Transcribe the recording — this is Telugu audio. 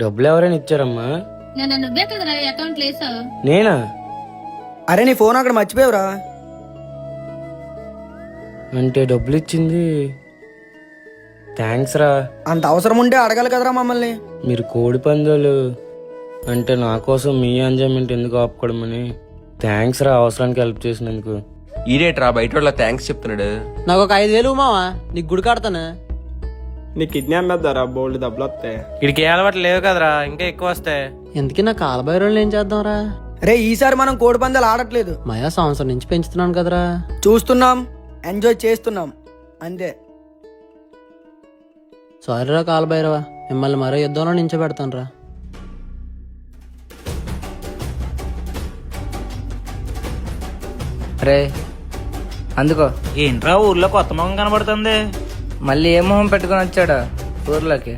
డబ్బులు ఎవరైనా ఇచ్చారమ్మా? నేను నువ్వే కదరా అకౌంట్ లేసావు. నేనా? అరే నీ ఫోన్ అక్కడ మర్చిపోయావురా. అంటే డబ్బులు ఇచ్చింది థ్యాంక్స్ రా. అంత అవసరం ఉంటే అడగాలి కదరా మమ్మల్ని. మీరు కోడి పందాలు అంటే నా కోసం మీ ఎంజాయ్మెంట్ ఎందుకు ఆపుకోవడమని. థ్యాంక్స్ రా, అవసరానికి హెల్ప్ చేసినందుకు. ఈడేట్రా బయట వాళ్ళ థ్యాంక్స్ చెప్తున్నాడు. నాకు ఒక 5,000 మావా, నీకు గుడి కడతాను. నీ కిడ్నీ అమ్మేద్దారా, బోల్డ్ డబ్బులు వస్తాయి. ఇడికి ఏ అలవాటు లేవు కదరా, ఇంకా ఎక్కువ వస్తాయి. ఎందుకు నా కాలబైరోళ్ళు ఏం చేద్దాంరా? రే ఈసారి మనం కోడి పందాలు ఆడట్లేదు. మయా సంవత్సరం నుంచి పెంచుతున్నాను కదరా. చూస్తున్నాం, ఎంజాయ్ చేస్తున్నాం అంతే. సారీరా కాలబైరవా, మిమ్మల్ని మరో యుద్ధంలో నించోబెడతాను రా. రే అందుకో. ఏంట్రా ఊర్లో కొత్త మొహం కనబడుతుంది? మళ్ళీ ఏ మొహం పెట్టుకొని వచ్చాడా ఊర్లోకి?